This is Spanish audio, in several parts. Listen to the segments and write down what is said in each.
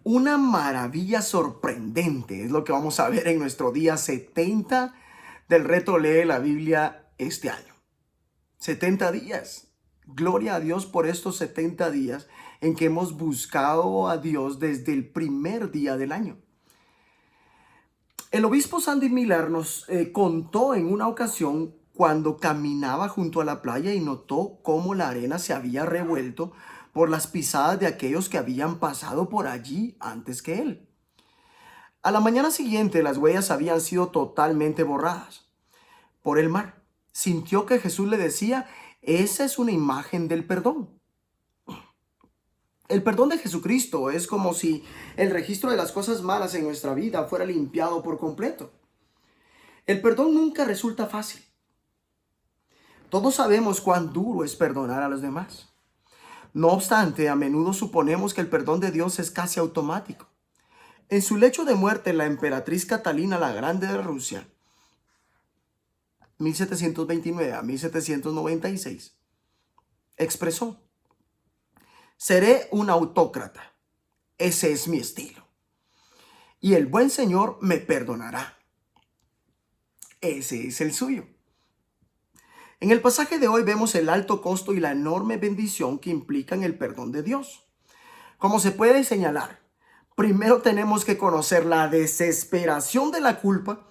Una maravilla sorprendente es lo que vamos a ver en nuestro día 70 del reto Lee la Biblia este año. 70 días. Gloria a Dios por estos 70 días en que hemos buscado a Dios desde el primer día del año. El obispo Sandy Miller nos contó en una ocasión cuando caminaba junto a la playa y notó cómo la arena se había revuelto por las pisadas de aquellos que habían pasado por allí antes que él. A la mañana siguiente las huellas habían sido totalmente borradas por el mar. Sintió que Jesús le decía, esa es una imagen del perdón. El perdón de Jesucristo es como si el registro de las cosas malas en nuestra vida fuera limpiado por completo. El perdón nunca resulta fácil. Todos sabemos cuán duro es perdonar a los demás. No obstante, a menudo suponemos que el perdón de Dios es casi automático. En su lecho de muerte, la emperatriz Catalina la Grande de Rusia, 1729 a 1796, expresó, seré un autócrata, ese es mi estilo, y el buen Señor me perdonará, ese es el suyo. En el pasaje de hoy vemos el alto costo y la enorme bendición que implican el perdón de Dios. Como se puede señalar, primero tenemos que conocer la desesperación de la culpa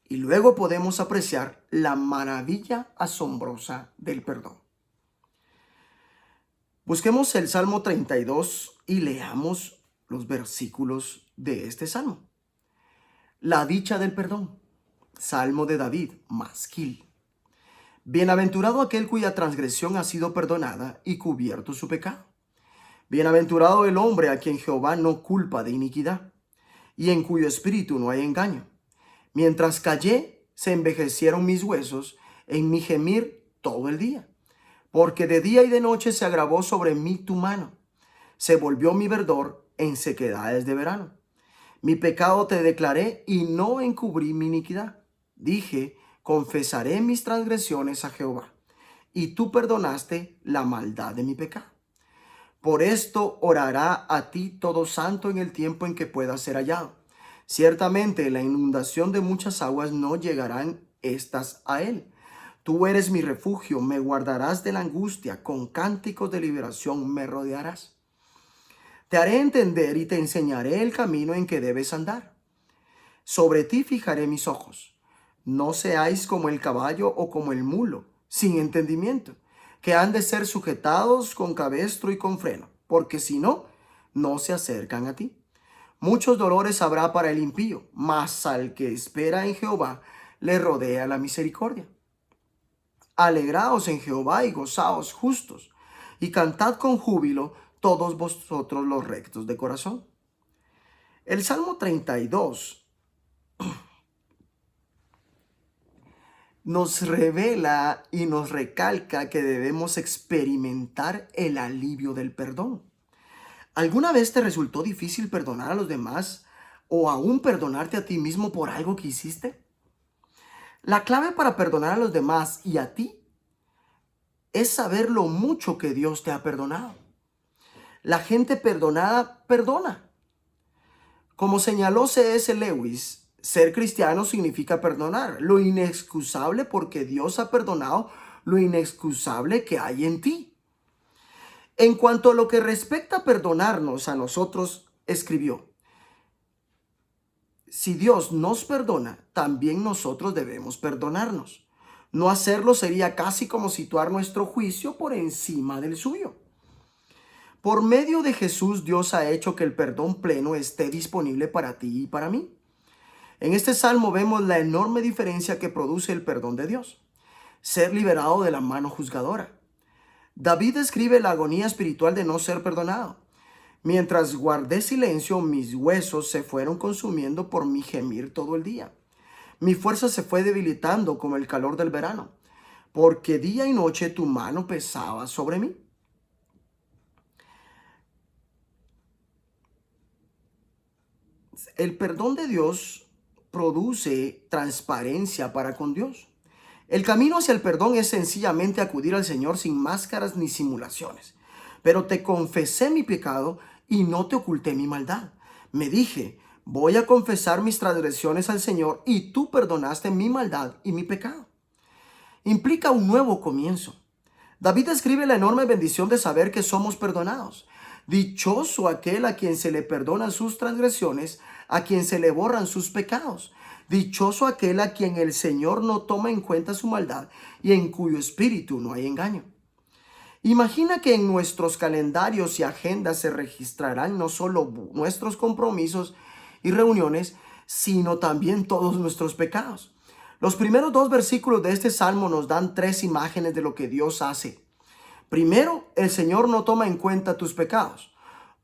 y luego podemos apreciar la maravilla asombrosa del perdón. Busquemos el Salmo 32 y leamos los versículos de este salmo. La dicha del perdón. Salmo de David, Masquil. Bienaventurado aquel cuya transgresión ha sido perdonada y cubierto su pecado. Bienaventurado el hombre a quien Jehová no culpa de iniquidad y en cuyo espíritu no hay engaño. Mientras callé, se envejecieron mis huesos en mi gemir todo el día. Porque de día y de noche se agravó sobre mí tu mano. Se volvió mi verdor en sequedades de verano. Mi pecado te declaré y no encubrí mi iniquidad. Dije, confesaré mis transgresiones a Jehová, y tú perdonaste la maldad de mi pecado. Por esto orará a ti todo santo en el tiempo en que pueda ser hallado. Ciertamente la inundación de muchas aguas no llegarán estas a él. Tú eres mi refugio, me guardarás de la angustia, con cánticos de liberación me rodearás. Te haré entender y te enseñaré el camino en que debes andar. Sobre ti fijaré mis ojos. No seáis como el caballo o como el mulo, sin entendimiento, que han de ser sujetados con cabestro y con freno, porque si no, no se acercan a ti. Muchos dolores habrá para el impío, mas al que espera en Jehová le rodea la misericordia. Alegraos en Jehová y gozaos justos, y cantad con júbilo todos vosotros los rectos de corazón. El Salmo 32 nos revela y nos recalca que debemos experimentar el alivio del perdón. ¿Alguna vez te resultó difícil perdonar a los demás o aún perdonarte a ti mismo por algo que hiciste? La clave para perdonar a los demás y a ti es saber lo mucho que Dios te ha perdonado. La gente perdonada perdona. Como señaló C.S. Lewis, ser cristiano significa perdonar lo inexcusable porque Dios ha perdonado lo inexcusable que hay en ti. En cuanto a lo que respecta a perdonarnos a nosotros, escribió, si Dios nos perdona, también nosotros debemos perdonarnos. No hacerlo sería casi como situar nuestro juicio por encima del suyo. Por medio de Jesús, Dios ha hecho que el perdón pleno esté disponible para ti y para mí. En este salmo vemos la enorme diferencia que produce el perdón de Dios. Ser liberado de la mano juzgadora. David describe la agonía espiritual de no ser perdonado. Mientras guardé silencio, mis huesos se fueron consumiendo por mi gemir todo el día. Mi fuerza se fue debilitando como el calor del verano, porque día y noche tu mano pesaba sobre mí. El perdón de Dios produce transparencia para con Dios. El camino hacia el perdón es sencillamente acudir al Señor sin máscaras ni simulaciones. Pero te confesé mi pecado y no te oculté mi maldad. Me dije, voy a confesar mis transgresiones al Señor y tú perdonaste mi maldad y mi pecado. Implica un nuevo comienzo. David describe la enorme bendición de saber que somos perdonados. Dichoso aquel a quien se le perdonan sus transgresiones, a quien se le borran sus pecados. Dichoso aquel a quien el Señor no toma en cuenta su maldad y en cuyo espíritu no hay engaño. Imagina que en nuestros calendarios y agendas se registrarán no solo nuestros compromisos y reuniones, sino también todos nuestros pecados. Los primeros 2 versículos de este salmo nos dan 3 imágenes de lo que Dios hace. Primero, el Señor no toma en cuenta tus pecados.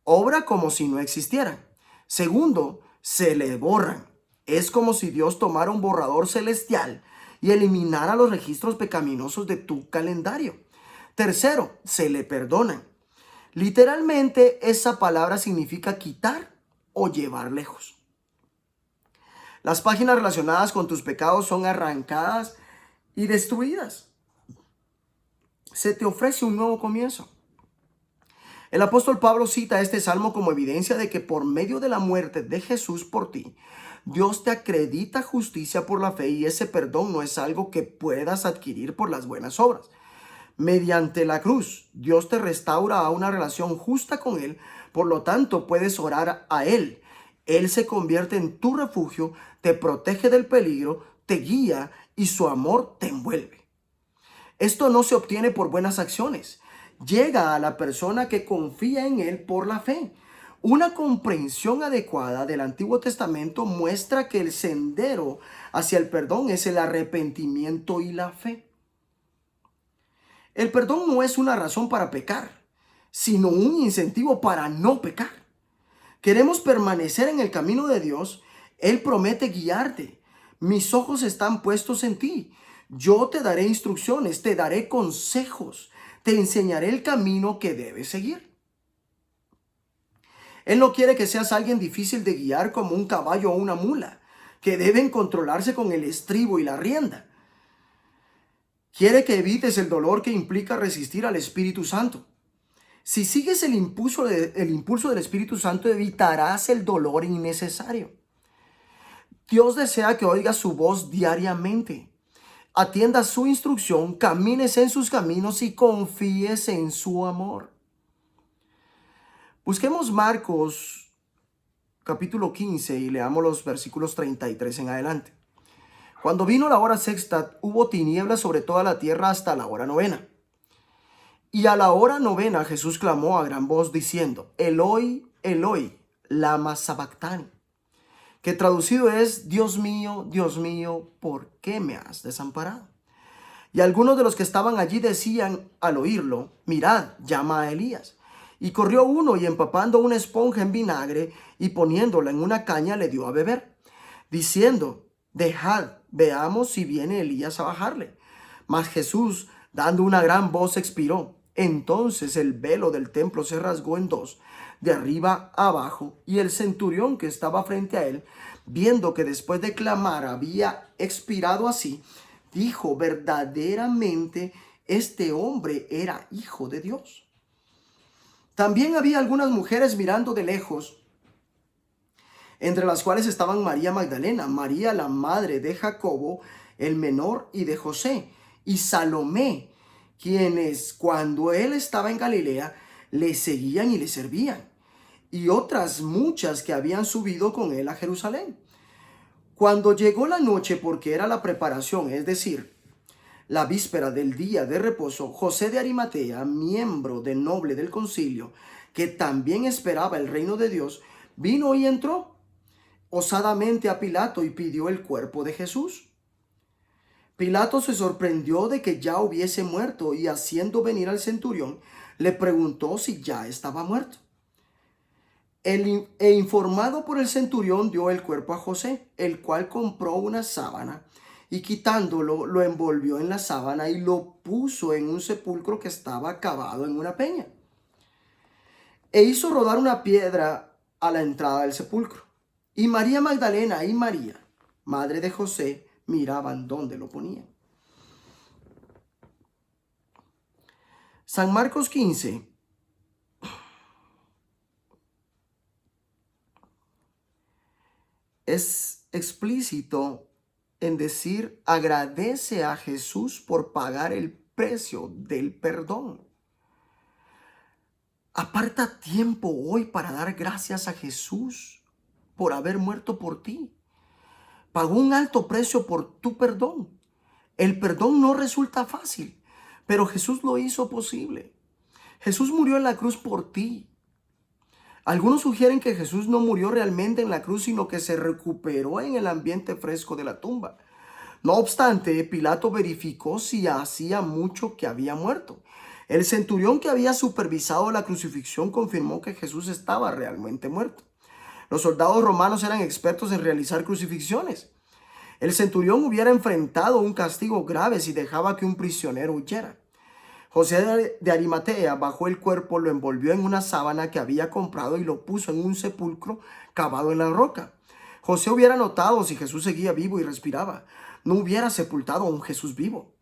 Obra como si no existieran. Segundo, se le borran. Es como si Dios tomara un borrador celestial y eliminara los registros pecaminosos de tu calendario. Tercero, se le perdonan. Literalmente, esa palabra significa quitar o llevar lejos. Las páginas relacionadas con tus pecados son arrancadas y destruidas. Se te ofrece un nuevo comienzo. El apóstol Pablo cita este salmo como evidencia de que por medio de la muerte de Jesús por ti, Dios te acredita justicia por la fe y ese perdón no es algo que puedas adquirir por las buenas obras. Mediante la cruz, Dios te restaura a una relación justa con Él, por lo tanto puedes orar a Él. Él se convierte en tu refugio, te protege del peligro, te guía y su amor te envuelve. Esto no se obtiene por buenas acciones. Llega a la persona que confía en Él por la fe. Una comprensión adecuada del Antiguo Testamento muestra que el sendero hacia el perdón es el arrepentimiento y la fe. El perdón no es una razón para pecar, sino un incentivo para no pecar. Queremos permanecer en el camino de Dios. Él promete guiarte. Mis ojos están puestos en ti. Yo te daré instrucciones, te daré consejos, te enseñaré el camino que debes seguir. Él no quiere que seas alguien difícil de guiar como un caballo o una mula, que deben controlarse con el estribo y la rienda. Quiere que evites el dolor que implica resistir al Espíritu Santo. Si sigues el impulso del Espíritu Santo, evitarás el dolor innecesario. Dios desea que oigas su voz diariamente. Atiendas su instrucción, camines en sus caminos y confíes en su amor. Busquemos Marcos capítulo 15 y leamos los versículos 33 en adelante. Cuando vino la hora sexta, hubo tinieblas sobre toda la tierra hasta la hora novena. Y a la hora novena Jesús clamó a gran voz diciendo, Eloi, Eloi, lama sabactani, que traducido es, Dios mío, ¿por qué me has desamparado? Y algunos de los que estaban allí decían al oírlo, mirad, llama a Elías. Y corrió uno y empapando una esponja en vinagre y poniéndola en una caña le dio a beber, diciendo, dejad, veamos si viene Elías a bajarle. Mas Jesús, dando una gran voz, expiró. Entonces el velo del templo se rasgó en dos, de arriba a abajo, y el centurión que estaba frente a él, viendo que después de clamar había expirado así, dijo, verdaderamente este hombre era hijo de Dios. También había algunas mujeres mirando de lejos, entre las cuales estaban María Magdalena, María la madre de Jacobo, el menor, y de José, y Salomé, quienes cuando él estaba en Galilea le seguían y le servían, y otras muchas que habían subido con él a Jerusalén. Cuando llegó la noche, porque era la preparación, es decir, la víspera del día de reposo, José de Arimatea, miembro de noble del concilio, que también esperaba el reino de Dios, vino y entró osadamente a Pilato y pidió el cuerpo de Jesús. Pilato se sorprendió de que ya hubiese muerto y haciendo venir al centurión, le preguntó si ya estaba muerto. Informado por el centurión, dio el cuerpo a José, el cual compró una sábana y quitándolo, lo envolvió en la sábana y lo puso en un sepulcro que estaba cavado en una peña. E hizo rodar una piedra a la entrada del sepulcro. Y María Magdalena y María, madre de José, miraban dónde lo ponían. San Marcos 15 es explícito en decir: agradece a Jesús por pagar el precio del perdón. Aparta tiempo hoy para dar gracias a Jesús por haber muerto por ti. Pagó un alto precio por tu perdón. El perdón no resulta fácil, pero Jesús lo hizo posible. Jesús murió en la cruz por ti. Algunos sugieren que Jesús no murió realmente en la cruz, sino que se recuperó en el ambiente fresco de la tumba. No obstante, Pilato verificó si hacía mucho que había muerto. El centurión que había supervisado la crucifixión confirmó que Jesús estaba realmente muerto. Los soldados romanos eran expertos en realizar crucifixiones. El centurión hubiera enfrentado un castigo grave si dejaba que un prisionero huyera. José de Arimatea bajó el cuerpo, lo envolvió en una sábana que había comprado y lo puso en un sepulcro cavado en la roca. José hubiera notado si Jesús seguía vivo y respiraba. No hubiera sepultado a un Jesús vivo.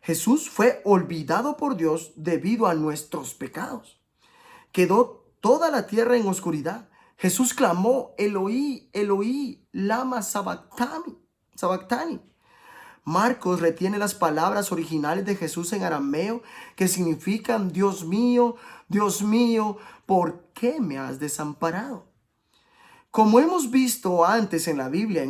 Jesús fue olvidado por Dios debido a nuestros pecados. Quedó toda la tierra en oscuridad. Jesús clamó: Eloí, Eloí, lama sabactani. Marcos retiene las palabras originales de Jesús en arameo, que significan: Dios mío, ¿por qué me has desamparado? Como hemos visto antes en la Biblia,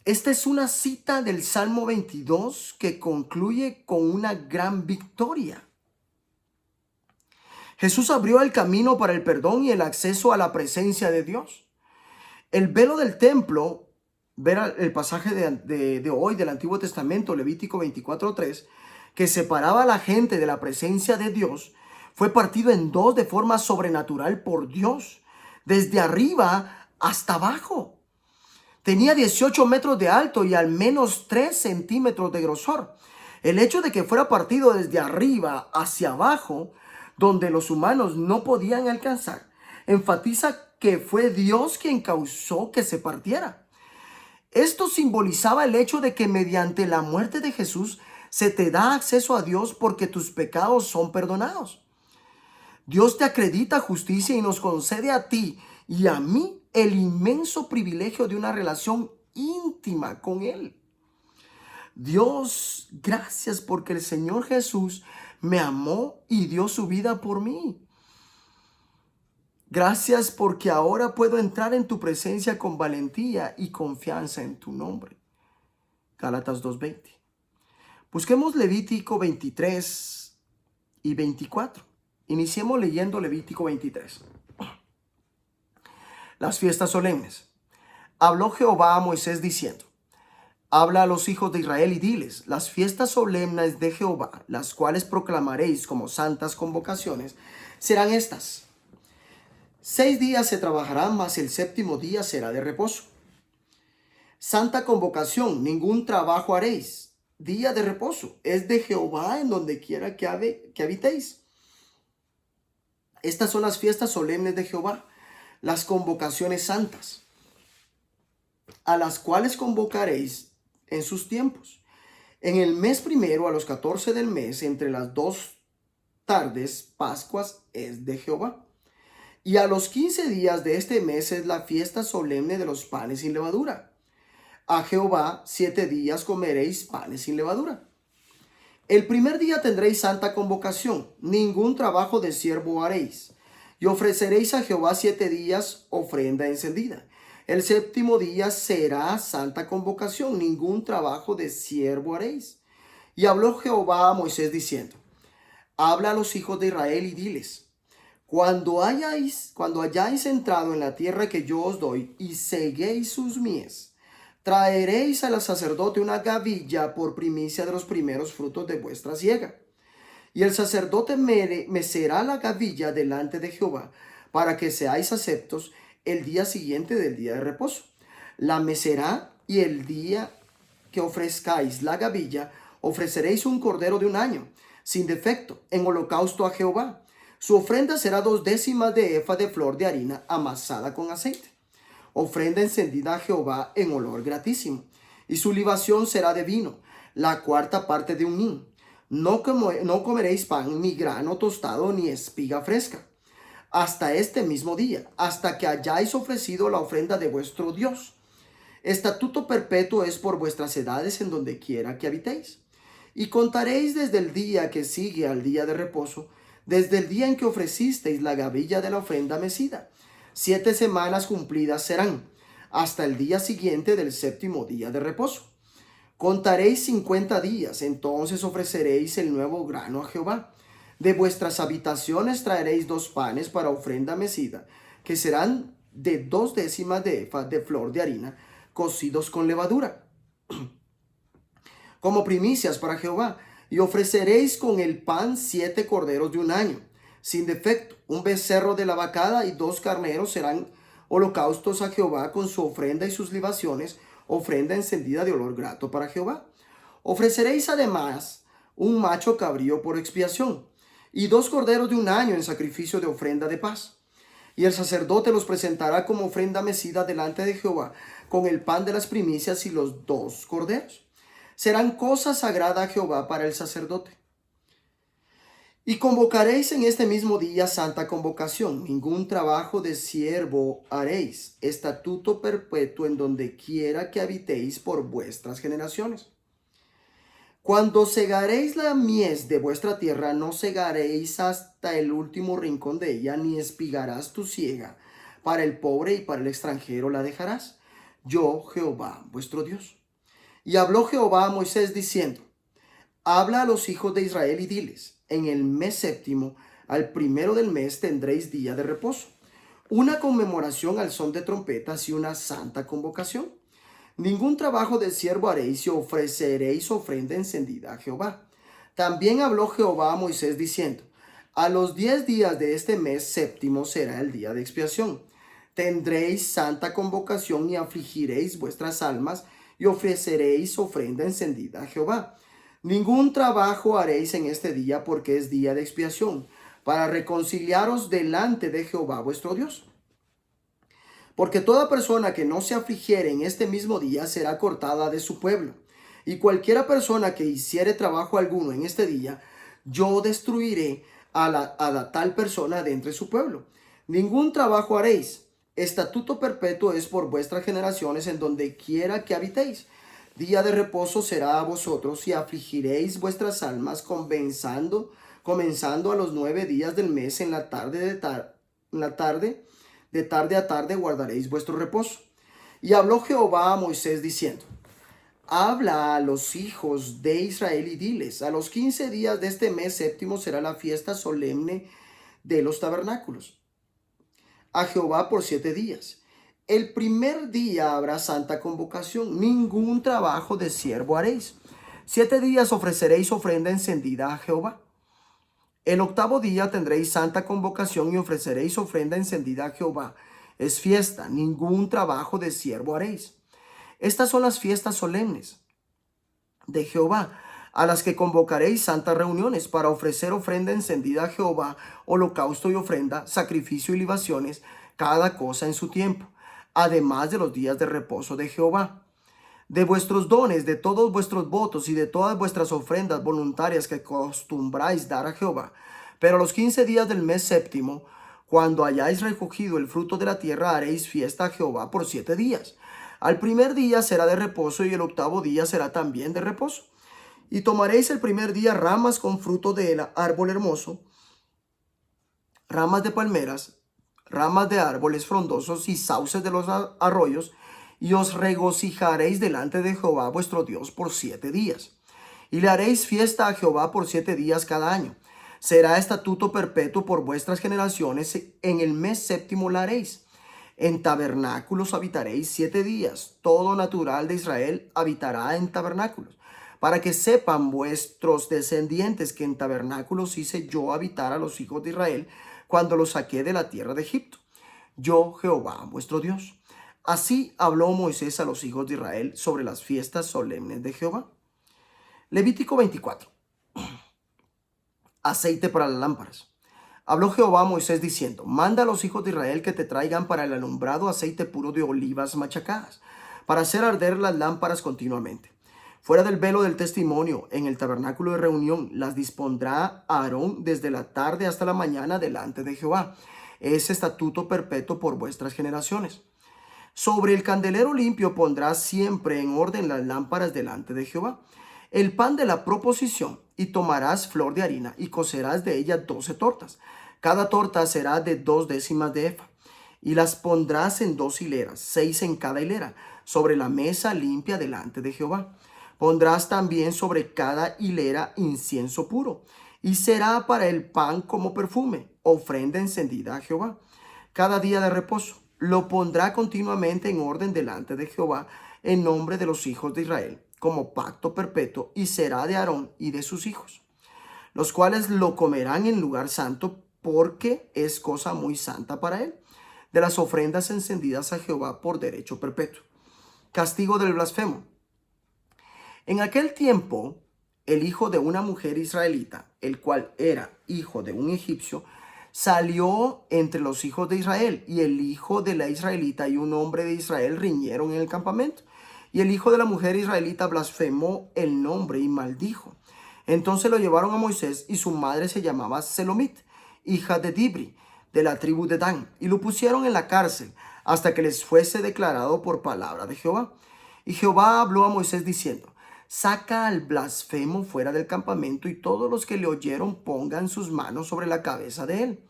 esta es una cita del Salmo 22 que concluye con una gran victoria. Jesús abrió el camino para el perdón y el acceso a la presencia de Dios. El velo del templo, ver el pasaje de hoy del Antiguo Testamento, Levítico 24:3, que separaba a la gente de la presencia de Dios, fue partido en dos de forma sobrenatural por Dios, desde arriba hasta abajo. Tenía 18 metros de alto y al menos 3 centímetros de grosor. El hecho de que fuera partido desde arriba hacia abajo, donde los humanos no podían alcanzar, enfatiza que fue Dios quien causó que se partiera. Esto simbolizaba el hecho de que mediante la muerte de Jesús se te da acceso a Dios porque tus pecados son perdonados. Dios te acredita justicia y nos concede a ti y a mí el inmenso privilegio de una relación íntima con Él. Dios, gracias porque el Señor Jesús me amó y dio su vida por mí. Gracias porque ahora puedo entrar en tu presencia con valentía y confianza en tu nombre. Gálatas 2:20. Busquemos Levítico 23 y 24. Iniciemos leyendo Levítico 23. Las fiestas solemnes. Habló Jehová a Moisés diciendo: habla a los hijos de Israel y diles: las fiestas solemnes de Jehová, las cuales proclamaréis como santas convocaciones, serán estas. 6 días se trabajarán, mas el séptimo día será de reposo. Santa convocación, ningún trabajo haréis. Día de reposo, es de Jehová en donde quiera que habitéis. Estas son las fiestas solemnes de Jehová, las convocaciones santas, a las cuales convocaréis en sus tiempos. En el mes primero, a los 14 del mes, entre las 2 tardes, Pascuas es de Jehová. Y a los 15 días de este mes es la fiesta solemne de los panes sin levadura. A Jehová 7 días comeréis panes sin levadura. El primer día tendréis santa convocación, ningún trabajo de siervo haréis. Y ofreceréis a Jehová 7 días ofrenda encendida. El séptimo día será santa convocación, ningún trabajo de siervo haréis. Y habló Jehová a Moisés diciendo: habla a los hijos de Israel y diles: Cuando hayáis entrado en la tierra que yo os doy y seguéis sus mies, traeréis al sacerdote una gavilla por primicia de los primeros frutos de vuestra siega. Y el sacerdote mecerá la gavilla delante de Jehová, para que seáis aceptos el día siguiente del día de reposo. La mecerá, y el día que ofrezcáis la gavilla, ofreceréis un cordero de 1 año, sin defecto, en holocausto a Jehová. Su ofrenda será 2/10 de efa de flor de harina amasada con aceite, ofrenda encendida a Jehová en olor gratísimo. Y su libación será de vino, la 1/4 parte de un hin. No comeréis pan, ni grano tostado, ni espiga fresca. hasta este mismo día, hasta que hayáis ofrecido la ofrenda de vuestro Dios. Estatuto perpetuo es por vuestras edades en donde quiera que habitéis. Y contaréis desde el día que sigue al día de reposo, desde el día en que ofrecisteis la gavilla de la ofrenda mecida. 7 semanas cumplidas serán, hasta el día siguiente del séptimo día de reposo. Contaréis 50 días, entonces ofreceréis el nuevo grano a Jehová. De vuestras habitaciones traeréis 2 panes para ofrenda mecida, que serán de 2/10 de efa de flor de harina, cocidos con levadura, como primicias para Jehová. Y ofreceréis con el pan 7 corderos de un año, sin defecto, un becerro de la vacada y 2 carneros serán holocaustos a Jehová con su ofrenda y sus libaciones, ofrenda encendida de olor grato para Jehová. Ofreceréis además un macho cabrío por expiación, y 2 corderos de un año en sacrificio de ofrenda de paz. Y el sacerdote los presentará como ofrenda mecida delante de Jehová, con el pan de las primicias y los 2 corderos. Serán cosa sagrada a Jehová para el sacerdote. Y convocaréis en este mismo día santa convocación. Ningún trabajo de siervo haréis. Estatuto perpetuo en donde quiera que habitéis por vuestras generaciones. Cuando segaréis la mies de vuestra tierra, no segaréis hasta el último rincón de ella, ni espigarás tu siega. Para el pobre y para el extranjero la dejarás. Yo, Jehová, vuestro Dios. Y habló Jehová a Moisés diciendo: habla a los hijos de Israel y diles: en el mes séptimo, al primero del mes, tendréis día de reposo, una conmemoración al son de trompetas y una santa convocación. Ningún trabajo de siervo haréis y ofreceréis ofrenda encendida a Jehová. También habló Jehová a Moisés diciendo: a los 10 días de este mes séptimo será el día de expiación. Tendréis santa convocación y afligiréis vuestras almas y ofreceréis ofrenda encendida a Jehová. Ningún trabajo haréis en este día, porque es día de expiación, para reconciliaros delante de Jehová vuestro Dios. Porque toda persona que no se afligiere en este mismo día será cortada de su pueblo. Y cualquiera persona que hiciere trabajo alguno en este día, yo destruiré a la tal persona de entre su pueblo. Ningún trabajo haréis. Estatuto perpetuo es por vuestras generaciones en donde quiera que habitéis. Día de reposo será a vosotros y afligiréis vuestras almas, comenzando a los 9 días del mes en la tarde de tarde a tarde guardaréis vuestro reposo. Y habló Jehová a Moisés diciendo: habla a los hijos de Israel y diles: a los 15 días de este mes séptimo será la fiesta solemne de los tabernáculos a Jehová por 7 días. El primer día habrá santa convocación, ningún trabajo de siervo haréis. 7 días ofreceréis ofrenda encendida a Jehová. El 8º día tendréis santa convocación y ofreceréis ofrenda encendida a Jehová. Es fiesta, ningún trabajo de siervo haréis. Estas son las fiestas solemnes de Jehová, a las que convocaréis santas reuniones para ofrecer ofrenda encendida a Jehová, holocausto y ofrenda, sacrificio y libaciones, cada cosa en su tiempo, además de los días de reposo de Jehová. De vuestros dones, de todos vuestros votos y de todas vuestras ofrendas voluntarias que acostumbráis dar a Jehová. Pero los 15 días del mes séptimo, cuando hayáis recogido el fruto de la tierra, haréis fiesta a Jehová por 7 días. Al primer día será de reposo y el 8º día será también de reposo. Y tomaréis el primer día ramas con fruto del árbol hermoso, ramas de palmeras, ramas de árboles frondosos y sauces de los arroyos, y os regocijaréis delante de Jehová vuestro Dios por 7 días. Y le haréis fiesta a Jehová por 7 días cada año. Será estatuto perpetuo por vuestras generaciones, en el mes séptimo la haréis. En tabernáculos habitaréis 7 días. Todo natural de Israel habitará en tabernáculos, para que sepan vuestros descendientes que en tabernáculos hice yo habitar a los hijos de Israel cuando los saqué de la tierra de Egipto. Yo, Jehová, vuestro Dios. Así habló Moisés a los hijos de Israel sobre las fiestas solemnes de Jehová. Levítico 24. Aceite para las lámparas. Habló Jehová a Moisés diciendo: manda a los hijos de Israel que te traigan para el alumbrado aceite puro de olivas machacadas, para hacer arder las lámparas continuamente. Fuera del velo del testimonio, en el tabernáculo de reunión, las dispondrá Aarón desde la tarde hasta la mañana delante de Jehová. es estatuto perpetuo por vuestras generaciones. Sobre el candelero limpio pondrás siempre en orden las lámparas delante de Jehová. El pan de la proposición, y tomarás flor de harina, y cocerás de ella 12 tortas. Cada torta será de 2 décimas de efa. Y las pondrás en 2 hileras, 6 en cada hilera, sobre la mesa limpia delante de Jehová. Pondrás también sobre cada hilera incienso puro, y será para el pan como perfume, ofrenda encendida a Jehová. Cada día de reposo lo pondrá continuamente en orden delante de Jehová en nombre de los hijos de Israel, como pacto perpetuo, y será de Aarón y de sus hijos, los cuales lo comerán en lugar santo, porque es cosa muy santa para él, de las ofrendas encendidas a Jehová por derecho perpetuo. Castigo del blasfemo. En aquel tiempo, el hijo de una mujer israelita, el cual era hijo de un egipcio, salió entre los hijos de Israel, y el hijo de la israelita y un hombre de Israel riñeron en el campamento. Y el hijo de la mujer israelita blasfemó el nombre y maldijo. Entonces lo llevaron a Moisés, y su madre se llamaba Selomit, hija de Dibri, de la tribu de Dan, y lo pusieron en la cárcel hasta que les fuese declarado por palabra de Jehová. Y Jehová habló a Moisés diciendo: saca al blasfemo fuera del campamento, y todos los que le oyeron pongan sus manos sobre la cabeza de él,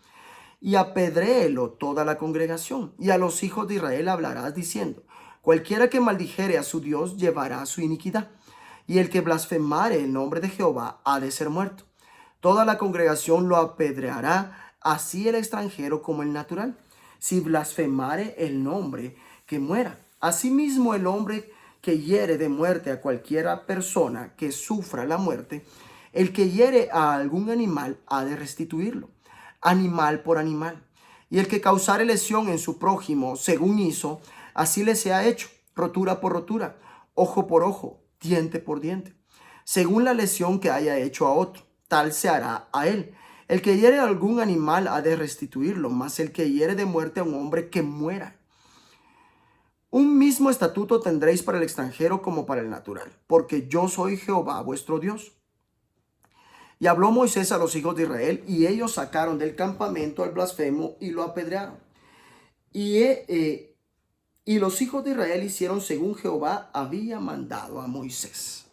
y apedréelo toda la congregación. Y a los hijos de Israel hablarás diciendo: cualquiera que maldijere a su Dios llevará su iniquidad, y el que blasfemare el nombre de Jehová ha de ser muerto. Toda la congregación lo apedreará, así el extranjero como el natural. Si blasfemare el nombre, que muera. Asimismo, el hombre que hiere de muerte a cualquiera persona que sufra la muerte, el que hiere a algún animal ha de restituirlo, animal por animal. Y el que causare lesión en su prójimo, según hizo, así le sea hecho, rotura por rotura, ojo por ojo, diente por diente. Según la lesión que haya hecho a otro, tal se hará a él. El que hiere a algún animal ha de restituirlo, mas el que hiere de muerte a un hombre, que muera. Un mismo estatuto tendréis para el extranjero como para el natural, porque yo soy Jehová vuestro Dios. Y habló Moisés a los hijos de Israel, y ellos sacaron del campamento al blasfemo y lo apedrearon. Y los hijos de Israel hicieron según Jehová había mandado a Moisés.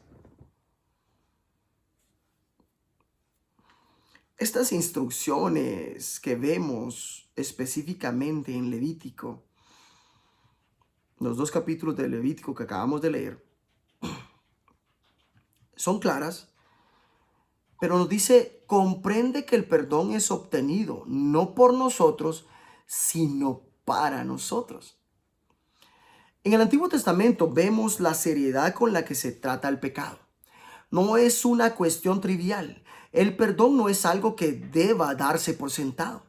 Estas instrucciones que vemos específicamente en Levítico, los 2 capítulos de Levítico que acabamos de leer, son claras, pero nos dice: comprende que el perdón es obtenido no por nosotros, sino para nosotros. En el Antiguo Testamento vemos la seriedad con la que se trata el pecado. No es una cuestión trivial. El perdón no es algo que deba darse por sentado.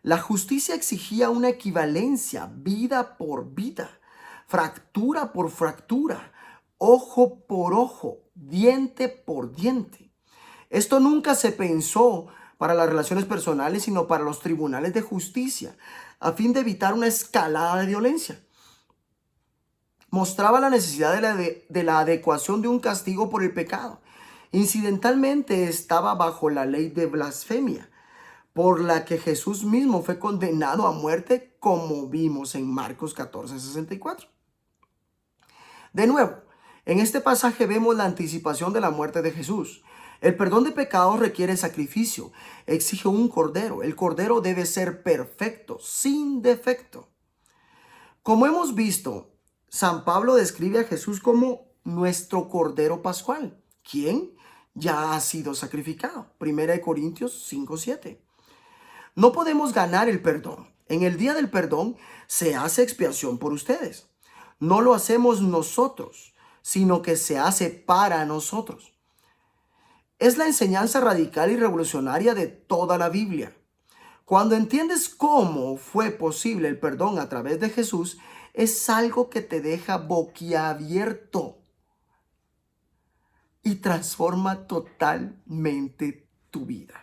La justicia exigía una equivalencia, vida por vida, fractura por fractura, ojo por ojo, diente por diente. Esto nunca se pensó para las relaciones personales, sino para los tribunales de justicia, a fin de evitar una escalada de violencia. Mostraba la necesidad de la adecuación de un castigo por el pecado. Incidentalmente estaba bajo la ley de blasfemia, por la que Jesús mismo fue condenado a muerte, como vimos en Marcos 14:64. De nuevo, en este pasaje vemos la anticipación de la muerte de Jesús. El perdón de pecados requiere sacrificio, exige un cordero. El cordero debe ser perfecto, sin defecto. Como hemos visto, San Pablo describe a Jesús como nuestro cordero pascual, quien ya ha sido sacrificado. 1 Corintios 5:7. No podemos ganar el perdón. En el día del perdón se hace expiación por ustedes. No lo hacemos nosotros, sino que se hace para nosotros. Es la enseñanza radical y revolucionaria de toda la Biblia. Cuando entiendes cómo fue posible el perdón a través de Jesús, es algo que te deja boquiabierto y transforma totalmente tu vida.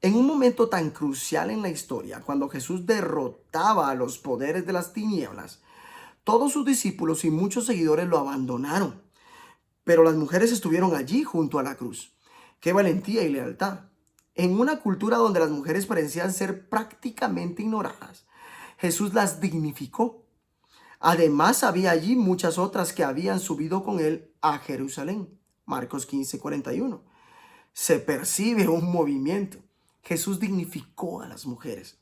En un momento tan crucial en la historia, cuando Jesús derrotaba a los poderes de las tinieblas, todos sus discípulos y muchos seguidores lo abandonaron, pero las mujeres estuvieron allí junto a la cruz. ¡Qué valentía y lealtad! En una cultura donde las mujeres parecían ser prácticamente ignoradas, Jesús las dignificó. Además, había allí muchas otras que habían subido con él a Jerusalén. Marcos 15:41. Se percibe un movimiento. Jesús dignificó a las mujeres.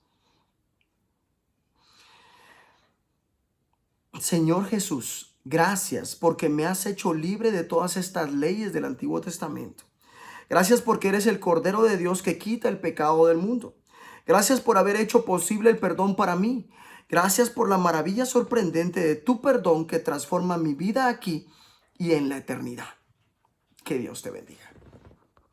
Señor Jesús, gracias porque me has hecho libre de todas estas leyes del Antiguo Testamento. Gracias porque eres el Cordero de Dios que quita el pecado del mundo. Gracias por haber hecho posible el perdón para mí. Gracias por la maravilla sorprendente de tu perdón que transforma mi vida aquí y en la eternidad. Que Dios te bendiga.